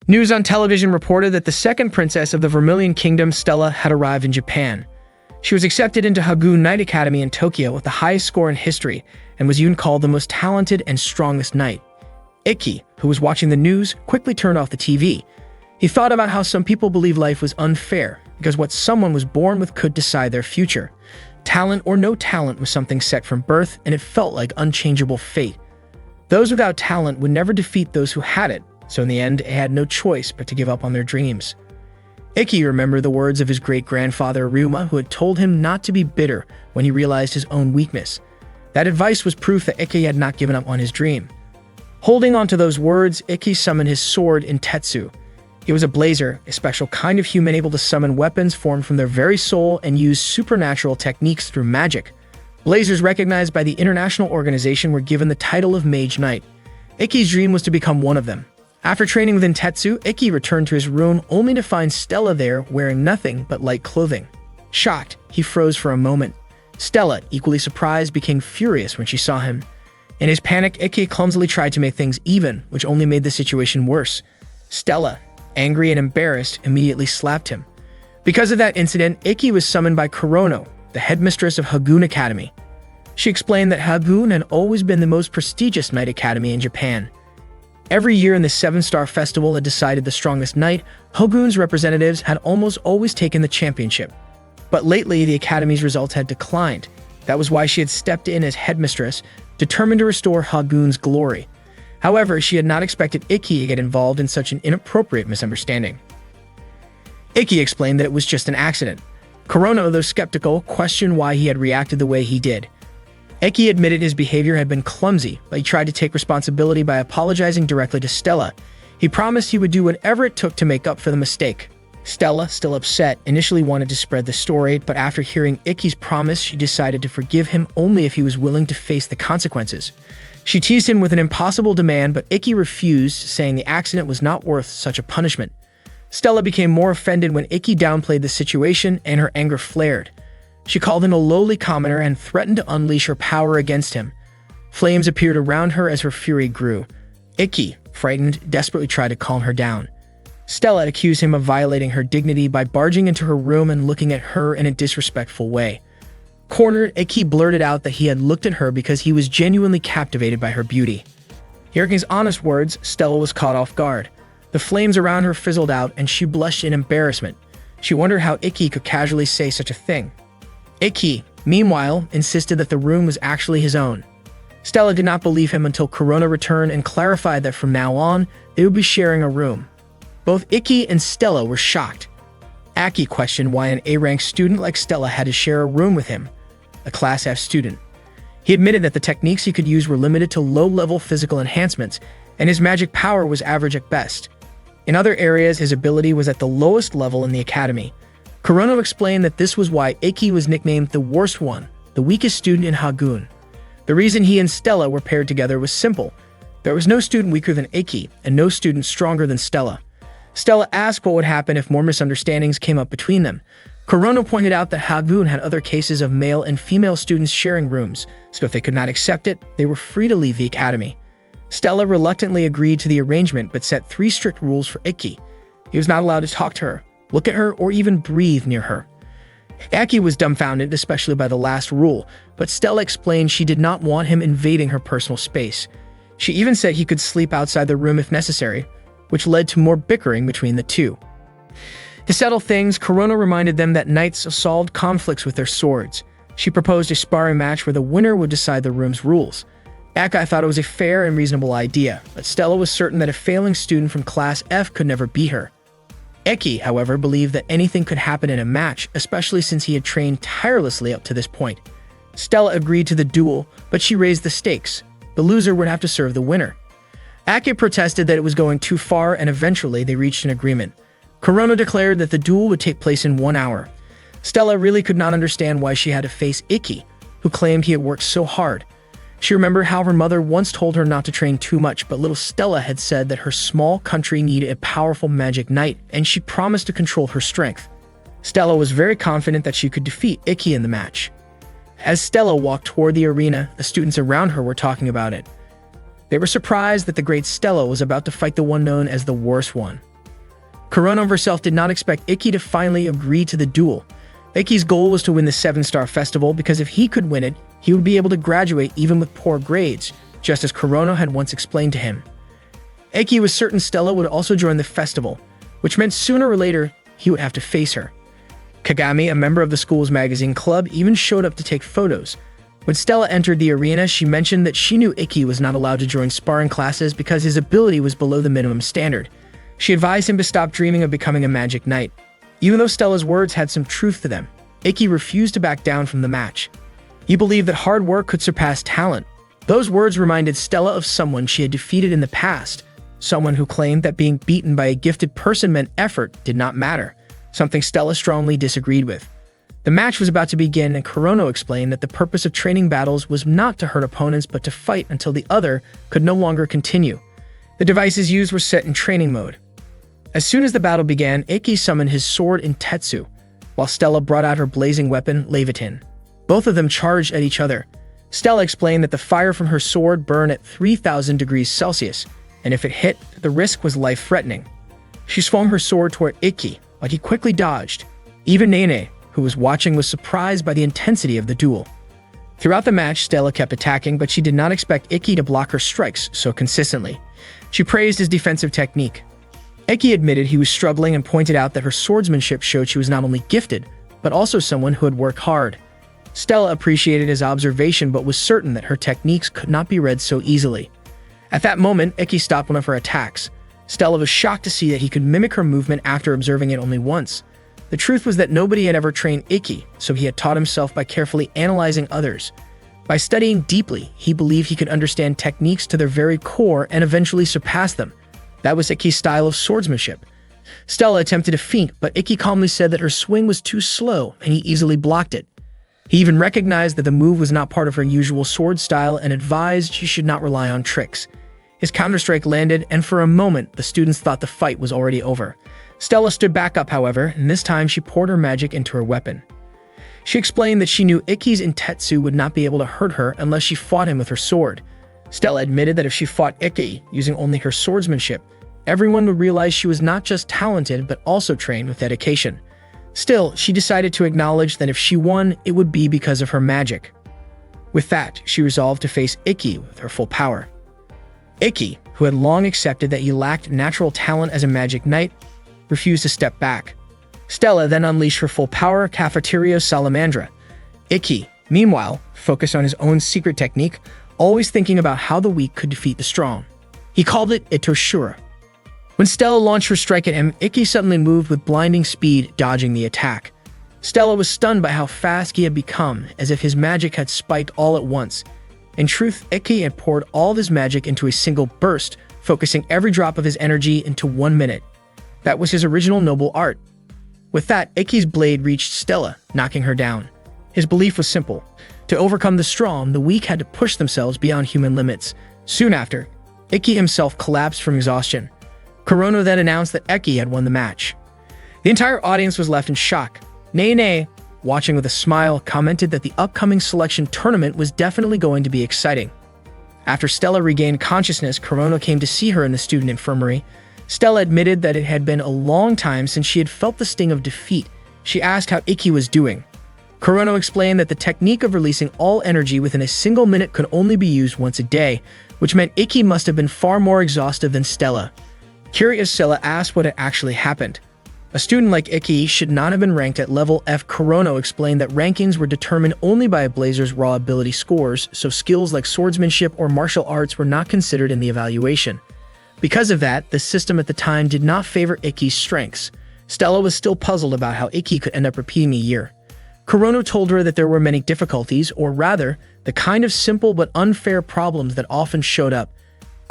News on television reported that the second princess of the Vermilion Kingdom, Stella, had arrived in Japan. She was accepted into Hagoon Knight Academy in Tokyo with the highest score in history and was even called the most talented and strongest knight. Ikki, who was watching the news, quickly turned off the TV. He thought about how some people believe life was unfair because what someone was born with could decide their future. Talent or no talent was something set from birth, and it felt like unchangeable fate. Those without talent would never defeat those who had it, so in the end, they had no choice but to give up on their dreams. Ikki remembered the words of his great-grandfather Ryuma, who had told him not to be bitter when he realized his own weakness. That advice was proof that Ikki had not given up on his dream. Holding on to those words, Ikki summoned his sword in Tetsu. He was a blazer, a special kind of human able to summon weapons formed from their very soul and use supernatural techniques through magic. Blazers recognized by the international organization were given the title of Mage Knight. Ikki's dream was to become one of them. After training within Tetsu, Ikki returned to his room only to find Stella there wearing nothing but light clothing. Shocked, he froze for a moment. Stella, equally surprised, became furious when she saw him. In his panic, Ikki clumsily tried to make things even, which only made the situation worse. Stella, angry and embarrassed, immediately slapped him. Because of that incident, Ikki was summoned by Kurono, the headmistress of Hagoon Academy. She explained that Hagoon had always been the most prestigious knight academy in Japan. Every year in the Seven-Star Festival had decided the strongest knight, Hagoon's representatives had almost always taken the championship. But lately, the academy's results had declined. That was why she had stepped in as headmistress, determined to restore Hagoon's glory. However, she had not expected Ikki to get involved in such an inappropriate misunderstanding. Ikki explained that it was just an accident. Kurono, though skeptical, questioned why he had reacted the way he did. Ikki admitted his behavior had been clumsy, but he tried to take responsibility by apologizing directly to Stella. He promised he would do whatever it took to make up for the mistake. Stella, still upset, initially wanted to spread the story, but after hearing Ikki's promise, she decided to forgive him only if he was willing to face the consequences. She teased him with an impossible demand, but Ikki refused, saying the accident was not worth such a punishment. Stella became more offended when Ikki downplayed the situation, and her anger flared. She called him a lowly commoner and threatened to unleash her power against him. Flames appeared around her as her fury grew. Ikki, frightened, desperately tried to calm her down. Stella accused him of violating her dignity by barging into her room and looking at her in a disrespectful way. Cornered, Ikki blurted out that he had looked at her because he was genuinely captivated by her beauty. Hearing his honest words, Stella was caught off guard. The flames around her fizzled out and she blushed in embarrassment. She wondered how Ikki could casually say such a thing. Ikki, meanwhile, insisted that the room was actually his own. Stella did not believe him until Kurono returned and clarified that from now on, they would be sharing a room. Both Ikki and Stella were shocked. Aki questioned why an A-rank student like Stella had to share a room with him, a Class F student. He admitted that the techniques he could use were limited to low-level physical enhancements, and his magic power was average at best. In other areas, his ability was at the lowest level in the academy. Kurono explained that this was why Ikki was nicknamed the worst one, the weakest student in Hagoon. The reason he and Stella were paired together was simple. There was no student weaker than Ikki, and no student stronger than Stella. Stella asked what would happen if more misunderstandings came up between them. Kurono pointed out that Hagoon had other cases of male and female students sharing rooms, so if they could not accept it, they were free to leave the academy. Stella reluctantly agreed to the arrangement but set 3 strict rules for Ikki. He was not allowed to talk to her, look at her, or even breathe near her. Ikki was dumbfounded, especially by the last rule, but Stella explained she did not want him invading her personal space. She even said he could sleep outside the room if necessary, which led to more bickering between the two. To settle things, Kurono reminded them that knights solved conflicts with their swords. She proposed a sparring match where the winner would decide the room's rules. Akai thought it was a fair and reasonable idea, but Stella was certain that a failing student from Class F could never beat her. Ikki, however, believed that anything could happen in a match, especially since he had trained tirelessly up to this point. Stella agreed to the duel, but she raised the stakes. The loser would have to serve the winner. Aki protested that it was going too far, and eventually they reached an agreement. Kurono declared that the duel would take place in 1 hour. Stella really could not understand why she had to face Ikki, who claimed he had worked so hard. She remembered how her mother once told her not to train too much, but little Stella had said that her small country needed a powerful magic knight, and she promised to control her strength. Stella was very confident that she could defeat Ikki in the match. As Stella walked toward the arena, the students around her were talking about it. They were surprised that the great Stella was about to fight the one known as the worst one. Kurono herself did not expect Ikki to finally agree to the duel. Ikki's goal was to win the 7-star festival because if he could win it, he would be able to graduate even with poor grades, just as Kurono had once explained to him. Ikki was certain Stella would also join the festival, which meant sooner or later he would have to face her. Kagami, a member of the school's magazine club, even showed up to take photos. When Stella entered the arena, she mentioned that she knew Ikki was not allowed to join sparring classes because his ability was below the minimum standard. She advised him to stop dreaming of becoming a magic knight. Even though Stella's words had some truth to them, Ikki refused to back down from the match. He believed that hard work could surpass talent. Those words reminded Stella of someone she had defeated in the past, someone who claimed that being beaten by a gifted person meant effort did not matter, something Stella strongly disagreed with. The match was about to begin, and Kurono explained that the purpose of training battles was not to hurt opponents but to fight until the other could no longer continue. The devices used were set in training mode. As soon as the battle began, Ikki summoned his sword in Tetsu, while Stella brought out her blazing weapon, Levitin. Both of them charged at each other. Stella explained that the fire from her sword burned at 3,000 degrees Celsius, and if it hit, the risk was life-threatening. She swung her sword toward Ikki, but he quickly dodged. Even Nene, who was watching, was surprised by the intensity of the duel. Throughout the match, Stella kept attacking, but she did not expect Ikki to block her strikes so consistently. She praised his defensive technique. Ikki admitted he was struggling and pointed out that her swordsmanship showed she was not only gifted, but also someone who had worked hard. Stella appreciated his observation but was certain that her techniques could not be read so easily. At that moment, Ikki stopped one of her attacks. Stella was shocked to see that he could mimic her movement after observing it only once. The truth was that nobody had ever trained Ikki, so he had taught himself by carefully analyzing others. By studying deeply, he believed he could understand techniques to their very core and eventually surpass them. That was Ikki's style of swordsmanship. Stella attempted to feint, but Ikki calmly said that her swing was too slow and he easily blocked it. He even recognized that the move was not part of her usual sword style and advised she should not rely on tricks. His counterstrike landed, and for a moment, the students thought the fight was already over. Stella stood back up, however, and this time she poured her magic into her weapon. She explained that she knew Ikki's Intetsu would not be able to hurt her unless she fought him with her sword. Stella admitted that if she fought Ikki using only her swordsmanship, everyone would realize she was not just talented but also trained with dedication. Still, she decided to acknowledge that if she won, it would be because of her magic. With that, she resolved to face Ikki with her full power. Ikki, who had long accepted that he lacked natural talent as a magic knight, refused to step back. Stella then unleashed her full power, Cafeteria Salamandra. Ikki, meanwhile, focused on his own secret technique, always thinking about how the weak could defeat the strong. He called it Itoshura. When Stella launched her strike at him, Ikki suddenly moved with blinding speed, dodging the attack. Stella was stunned by how fast he had become, as if his magic had spiked all at once. In truth, Ikki had poured all of his magic into a single burst, focusing every drop of his energy into 1 minute. That was his original noble art. With that, Ikki's blade reached Stella, knocking her down. His belief was simple. To overcome the strong, the weak had to push themselves beyond human limits. Soon after, Ikki himself collapsed from exhaustion. Kurono then announced that Ikki had won the match. The entire audience was left in shock. Nene, watching with a smile, commented that the upcoming selection tournament was definitely going to be exciting. After Stella regained consciousness, Kurono came to see her in the student infirmary. Stella admitted that it had been a long time since she had felt the sting of defeat. She asked how Ikki was doing. Kurono explained that the technique of releasing all energy within a single minute could only be used once a day, which meant Ikki must have been far more exhausted than Stella. Curious, Stella asked what had actually happened. A student like Ikki should not have been ranked at level F. Kurono explained that rankings were determined only by a blazer's raw ability scores, so skills like swordsmanship or martial arts were not considered in the evaluation. Because of that, the system at the time did not favor Ikki's strengths. Stella was still puzzled about how Ikki could end up repeating a year. Kurono told her that there were many difficulties, or rather, the kind of simple but unfair problems that often showed up.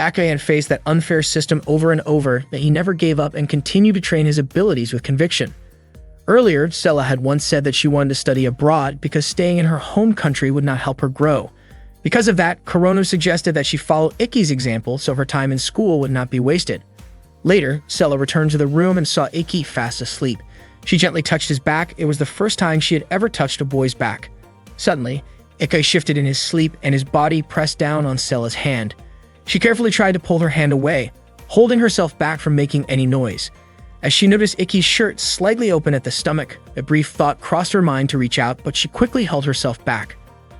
Ake had faced that unfair system over and over, but he never gave up and continued to train his abilities with conviction. Earlier, Stella had once said that she wanted to study abroad because staying in her home country would not help her grow. Because of that, Kurono suggested that she follow Ikki's example so her time in school would not be wasted. Later, Stella returned to the room and saw Ikki fast asleep. She gently touched his back. It was the first time she had ever touched a boy's back. Suddenly, Ikki shifted in his sleep and his body pressed down on Stella's hand. She carefully tried to pull her hand away, holding herself back from making any noise. As she noticed Ikki's shirt slightly open at the stomach, a brief thought crossed her mind to reach out, but she quickly held herself back.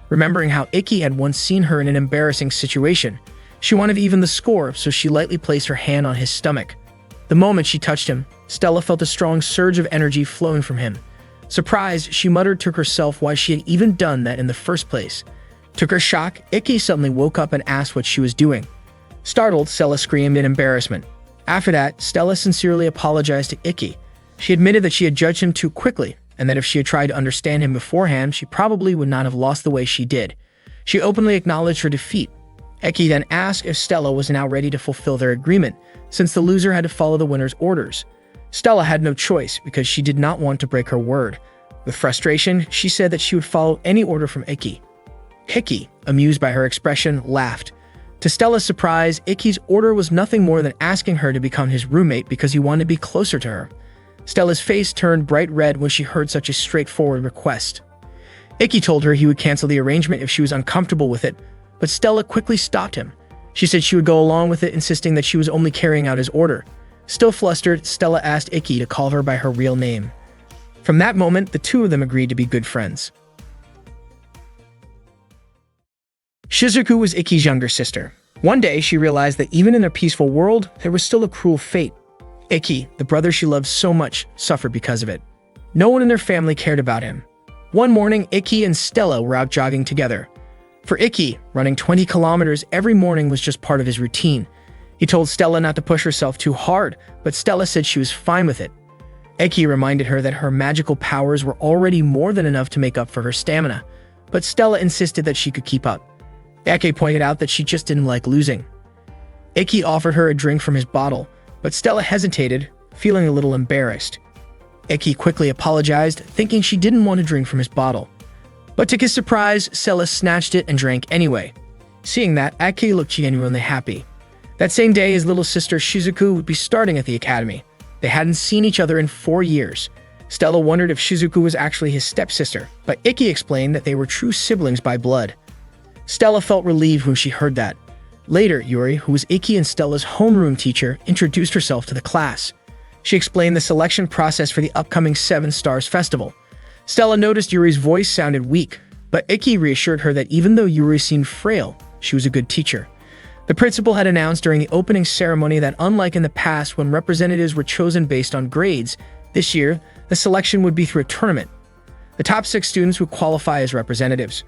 Remembering how Ikki had once seen her in an embarrassing situation, she wanted to even the score, so she lightly placed her hand on his stomach. The moment she touched him, Stella felt a strong surge of energy flowing from him. Surprised, she muttered to herself why she had even done that in the first place. To her shock, Ikki suddenly woke up and asked what she was doing. Startled, Stella screamed in embarrassment. After that, Stella sincerely apologized to Ikki. She admitted that she had judged him too quickly, and that if she had tried to understand him beforehand, she probably would not have lost the way she did. She openly acknowledged her defeat. Ikki then asked if Stella was now ready to fulfill their agreement, since the loser had to follow the winner's orders. Stella had no choice because she did not want to break her word. With frustration, she said that she would follow any order from Ikki. Ikki, amused by her expression, laughed. To Stella's surprise, Ikki's order was nothing more than asking her to become his roommate because he wanted to be closer to her. Stella's face turned bright red when she heard such a straightforward request. Ikki told her he would cancel the arrangement if she was uncomfortable with it, but Stella quickly stopped him. She said she would go along with it, insisting that she was only carrying out his order. Still flustered, Stella asked Ikki to call her by her real name. From that moment, the two of them agreed to be good friends. Shizuku was Ikki's younger sister. One day, she realized that even in their peaceful world, there was still a cruel fate. Ikki, the brother she loved so much, suffered because of it. No one in their family cared about him. One morning, Ikki and Stella were out jogging together. For Ikki, running 20 kilometers every morning was just part of his routine. He told Stella not to push herself too hard, but Stella said she was fine with it. Ikki reminded her that her magical powers were already more than enough to make up for her stamina, but Stella insisted that she could keep up. Ikki pointed out that she just didn't like losing. Ikki offered her a drink from his bottle, but Stella hesitated, feeling a little embarrassed. Ikki quickly apologized, thinking she didn't want to drink from his bottle. But to his surprise, Stella snatched it and drank anyway. Seeing that, Ikki looked genuinely happy. That same day, his little sister Shizuku would be starting at the academy. They hadn't seen each other in 4 years. Stella wondered if Shizuku was actually his stepsister, but Ikki explained that they were true siblings by blood. Stella felt relieved when she heard that. Later, Yuri, who was Ikki and Stella's homeroom teacher, introduced herself to the class. She explained the selection process for the upcoming 7 Stars Festival. Stella noticed Yuri's voice sounded weak, but Ikki reassured her that even though Yuri seemed frail, she was a good teacher. The principal had announced during the opening ceremony that unlike in the past when representatives were chosen based on grades, this year, the selection would be through a tournament. The top 6 students would qualify as representatives.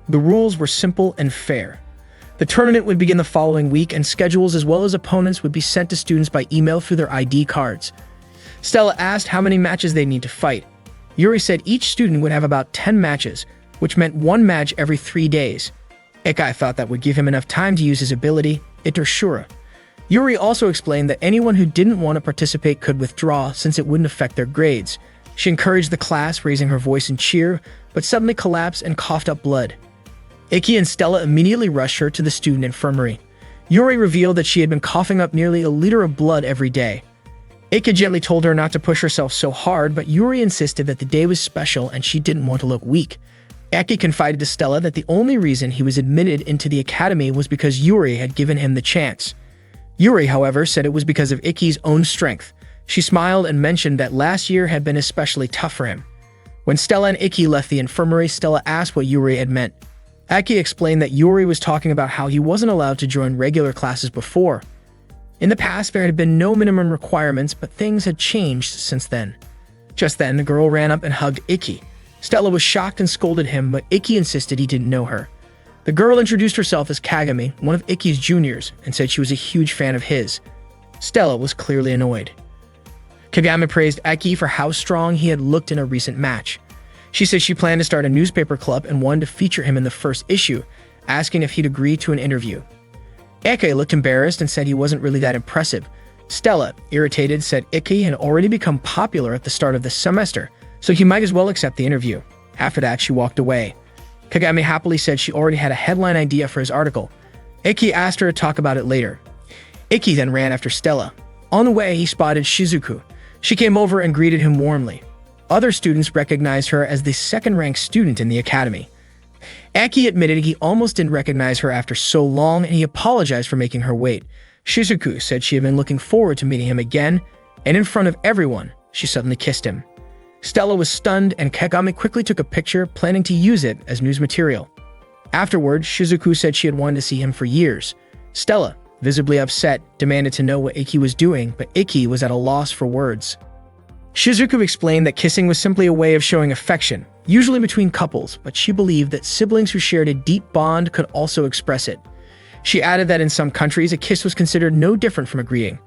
The rules were simple and fair. The tournament would begin the following week, and schedules as well as opponents would be sent to students by email through their ID cards. Stella asked how many matches they need to fight. Yuri said each student would have about 10 matches, which meant 1 match every 3 days. Ikki thought that would give him enough time to use his ability, Itershura. Yuri also explained that anyone who didn't want to participate could withdraw since it wouldn't affect their grades. She encouraged the class, raising her voice in cheer, but suddenly collapsed and coughed up blood. Ikki and Stella immediately rushed her to the student infirmary. Yuri revealed that she had been coughing up nearly a liter of blood every day. Ikki gently told her not to push herself so hard, but Yuri insisted that the day was special and she didn't want to look weak. Ikki confided to Stella that the only reason he was admitted into the academy was because Yuri had given him the chance. Yuri, however, said it was because of Ikki's own strength. She smiled and mentioned that last year had been especially tough for him. When Stella and Ikki left the infirmary, Stella asked what Yuri had meant. Ikki explained that Yuri was talking about how he wasn't allowed to join regular classes before. In the past, there had been no minimum requirements, but things had changed since then. Just then, the girl ran up and hugged Ikki. Stella was shocked and scolded him, but Ikki insisted he didn't know her. The girl introduced herself as Kagami, one of Ikki's juniors, and said she was a huge fan of his. Stella was clearly annoyed. Kagami praised Ikki for how strong he had looked in a recent match. She said she planned to start a newspaper club and wanted to feature him in the first issue, asking if he'd agree to an interview. Ikki looked embarrassed and said he wasn't really that impressive. Stella, irritated, said Ikki had already become popular at the start of the semester, so he might as well accept the interview. After that, she walked away. Kagami happily said she already had a headline idea for his article. Ikki asked her to talk about it later. Ikki then ran after Stella. On the way, he spotted Shizuku. She came over and greeted him warmly. Other students recognized her as the second-ranked student in the academy. Ikki admitted he almost didn't recognize her after so long, and he apologized for making her wait. Shizuku said she had been looking forward to meeting him again. and in front of everyone, she suddenly kissed him. Stella was stunned, and Kagami quickly took a picture, planning to use it as news material. Afterwards, Shizuku said she had wanted to see him for years. Stella, visibly upset, demanded to know what Ikki was doing, but Ikki was at a loss for words. Shizuku explained that kissing was simply a way of showing affection, usually between couples, but she believed that siblings who shared a deep bond could also express it. She added that in some countries, a kiss was considered no different from a greeting.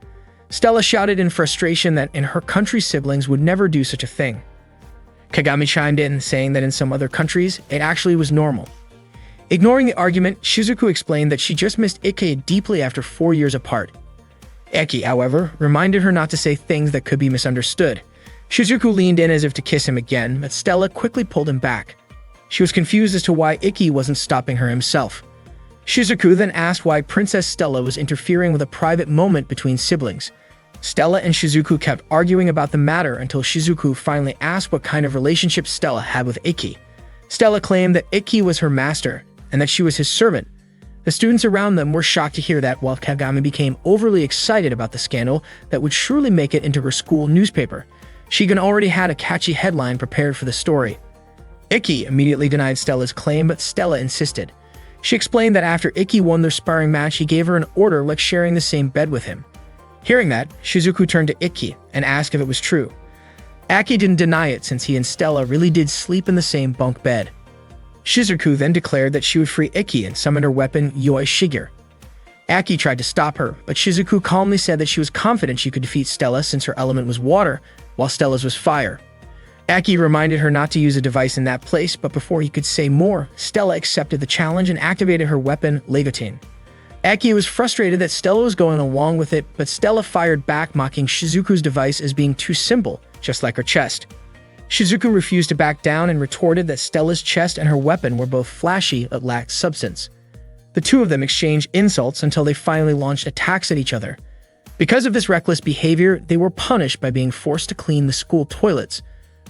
Stella shouted in frustration that in her country, siblings would never do such a thing. Kagami chimed in, saying that in some other countries, it actually was normal. Ignoring the argument, Shizuku explained that she just missed Ikki deeply after 4 years apart. Ikki, however, reminded her not to say things that could be misunderstood. Shizuku leaned in as if to kiss him again, but Stella quickly pulled him back. She was confused as to why Ikki wasn't stopping her himself. Shizuku then asked why Princess Stella was interfering with a private moment between siblings. Stella and Shizuku kept arguing about the matter until Shizuku finally asked what kind of relationship Stella had with Ikki. Stella claimed that Ikki was her master, and that she was his servant. The students around them were shocked to hear that, while Kagami became overly excited about the scandal that would surely make it into her school newspaper. Shigen already had a catchy headline prepared for the story. Ikki immediately denied Stella's claim, but Stella insisted. She explained that after Ikki won their sparring match, he gave her an order like sharing the same bed with him. Hearing that, Shizuku turned to Ikki and asked if it was true. Ikki didn't deny it, since he and Stella really did sleep in the same bunk bed. Shizuku then declared that she would free Ikki and summoned her weapon, Yoi Shiger. Ikki tried to stop her, but Shizuku calmly said that she was confident she could defeat Stella since her element was water, while Stella's was fire. Ikki reminded her not to use a device in that place, but before he could say more, Stella accepted the challenge and activated her weapon, Leviatine. Ikki was frustrated that Stella was going along with it, but Stella fired back, mocking Shizuku's device as being too simple, just like her chest. Shizuku refused to back down and retorted that Stella's chest and her weapon were both flashy but lacked substance. The two of them exchanged insults until they finally launched attacks at each other. Because of this reckless behavior, they were punished by being forced to clean the school toilets.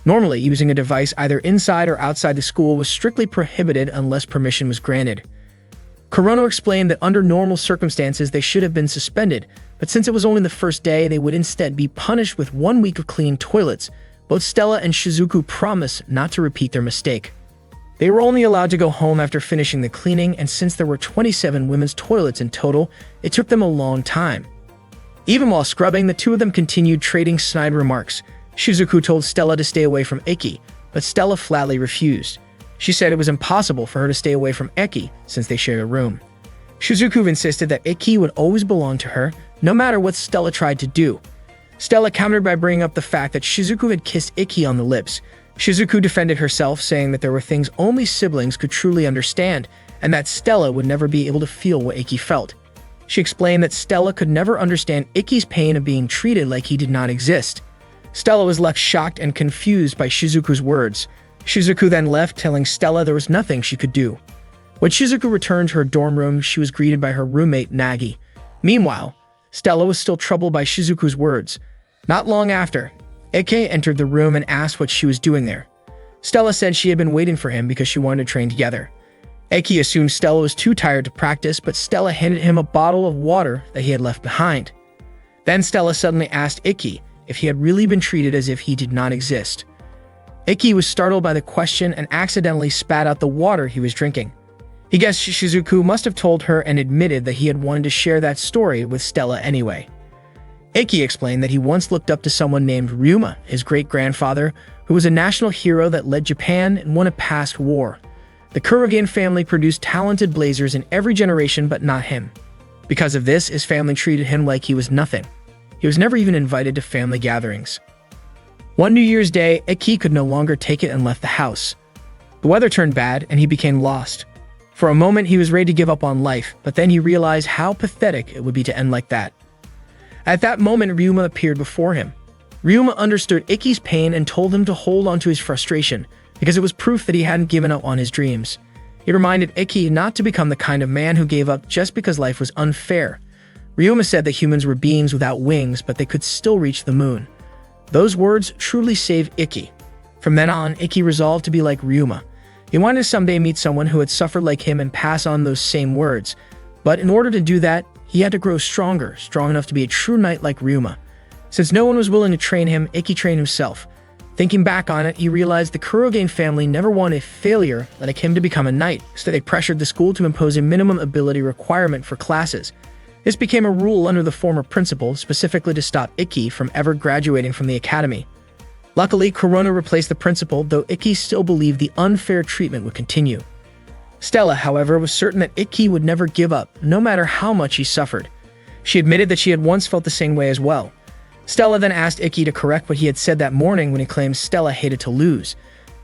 Normally, using a device either inside or outside the school was strictly prohibited unless permission was granted. Kurono explained that under normal circumstances they should have been suspended, but since it was only the first day, they would instead be punished with 1 week of cleaning toilets. Both Stella and Shizuku promised not to repeat their mistake. They were only allowed to go home after finishing the cleaning, and since there were 27 women's toilets in total, it took them a long time. Even while scrubbing, the two of them continued trading snide remarks. Shizuku told Stella to stay away from Ikki, but Stella flatly refused. She said it was impossible for her to stay away from Ikki since they shared a room. Shizuku insisted that Ikki would always belong to her, no matter what Stella tried to do. Stella countered by bringing up the fact that Shizuku had kissed Ikki on the lips. Shizuku defended herself, saying that there were things only siblings could truly understand, and that Stella would never be able to feel what Ikki felt. She explained that Stella could never understand Ikki's pain of being treated like he did not exist. Stella was left shocked and confused by Shizuku's words. Shizuku then left, telling Stella there was nothing she could do. When Shizuku returned to her dorm room, she was greeted by her roommate, Nagi. Meanwhile, Stella was still troubled by Shizuku's words. Not long after, Ikki entered the room and asked what she was doing there. Stella said she had been waiting for him because she wanted to train together. Ikki assumed Stella was too tired to practice, but Stella handed him a bottle of water that he had left behind. Then Stella suddenly asked Ikki if he had really been treated as if he did not exist. Ikki was startled by the question and accidentally spat out the water he was drinking. He guessed Shizuku must have told her and admitted that he had wanted to share that story with Stella anyway. Ikki explained that he once looked up to someone named Ryuma, his great-grandfather, who was a national hero that led Japan and won a past war. The Kurogen family produced talented blazers in every generation, but not him. Because of this, his family treated him like he was nothing. He was never even invited to family gatherings. One New Year's Day, Ikki could no longer take it and left the house. The weather turned bad, and he became lost. For a moment, he was ready to give up on life, but then he realized how pathetic it would be to end like that. At that moment, Ryuma appeared before him. Ryuma understood Ikki's pain and told him to hold on to his frustration, because it was proof that he hadn't given up on his dreams. He reminded Ikki not to become the kind of man who gave up just because life was unfair. Ryuma said that humans were beings without wings, but they could still reach the moon. Those words truly saved Ikki. From then on, Ikki resolved to be like Ryuma. He wanted to someday meet someone who had suffered like him and pass on those same words. But in order to do that, he had to grow stronger, strong enough to be a true knight like Ryuma. Since no one was willing to train him, Ikki trained himself. Thinking back on it, he realized the Kurogane family never wanted failure like him to become a knight, so they pressured the school to impose a minimum ability requirement for classes. This became a rule under the former principal, specifically to stop Ikki from ever graduating from the academy. Luckily, Corona replaced the principal, though Ikki still believed the unfair treatment would continue. Stella, however, was certain that Ikki would never give up, no matter how much he suffered. She admitted that she had once felt the same way as well. Stella then asked Ikki to correct what he had said that morning when he claimed Stella hated to lose.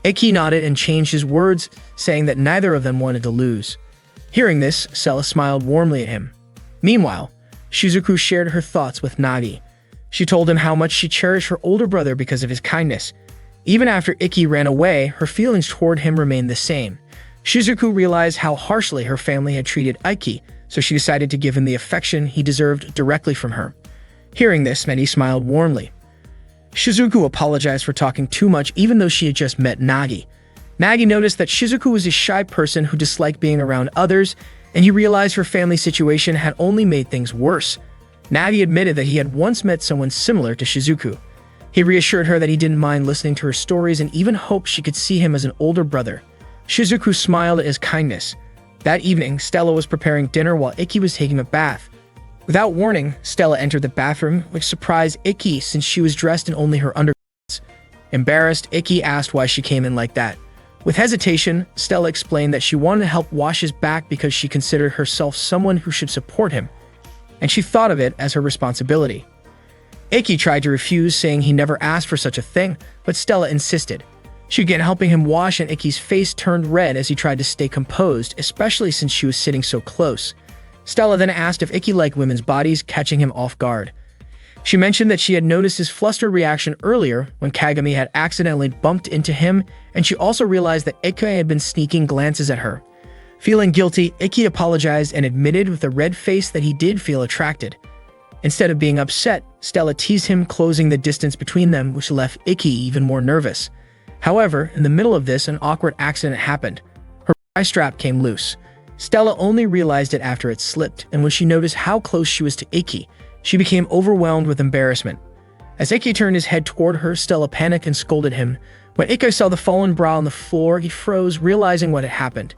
Ikki nodded and changed his words, saying that neither of them wanted to lose. Hearing this, Stella smiled warmly at him. Meanwhile, Shizuku shared her thoughts with Nagi. She told him how much she cherished her older brother because of his kindness. Even after Ikki ran away, her feelings toward him remained the same. Shizuku realized how harshly her family had treated Ikki, so she decided to give him the affection he deserved directly from her. Hearing this, Medi smiled warmly. Shizuku apologized for talking too much even though she had just met Nagi. Nagi noticed that Shizuku was a shy person who disliked being around others, and he realized her family situation had only made things worse. Nagi admitted that he had once met someone similar to Shizuku. He reassured her that he didn't mind listening to her stories and even hoped she could see him as an older brother. Shizuku smiled at his kindness. That evening, Stella was preparing dinner while Ikki was taking a bath. Without warning, Stella entered the bathroom, which surprised Ikki since she was dressed in only her undergarments. Embarrassed, Ikki asked why she came in like that. With hesitation, Stella explained that she wanted to help wash his back because she considered herself someone who should support him, and she thought of it as her responsibility. Ikki tried to refuse, saying he never asked for such a thing, but Stella insisted. She began helping him wash, and Ikki's face turned red as he tried to stay composed, especially since she was sitting so close. Stella then asked if Ikki liked women's bodies, catching him off guard. She mentioned that she had noticed his flustered reaction earlier when Kagami had accidentally bumped into him, and she also realized that Ikki had been sneaking glances at her. Feeling guilty, Ikki apologized and admitted with a red face that he did feel attracted. Instead of being upset, Stella teased him, closing the distance between them, which left Ikki even more nervous. However, in the middle of this, an awkward accident happened. Her eye strap came loose. Stella only realized it after it slipped, and when she noticed how close she was to Ikki, she became overwhelmed with embarrassment. As Ikki turned his head toward her, Stella panicked and scolded him. When Ikki saw the fallen bra on the floor, he froze, realizing what had happened.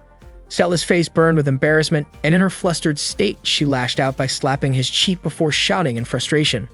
Stella's face burned with embarrassment, and in her flustered state, she lashed out by slapping his cheek before shouting in frustration.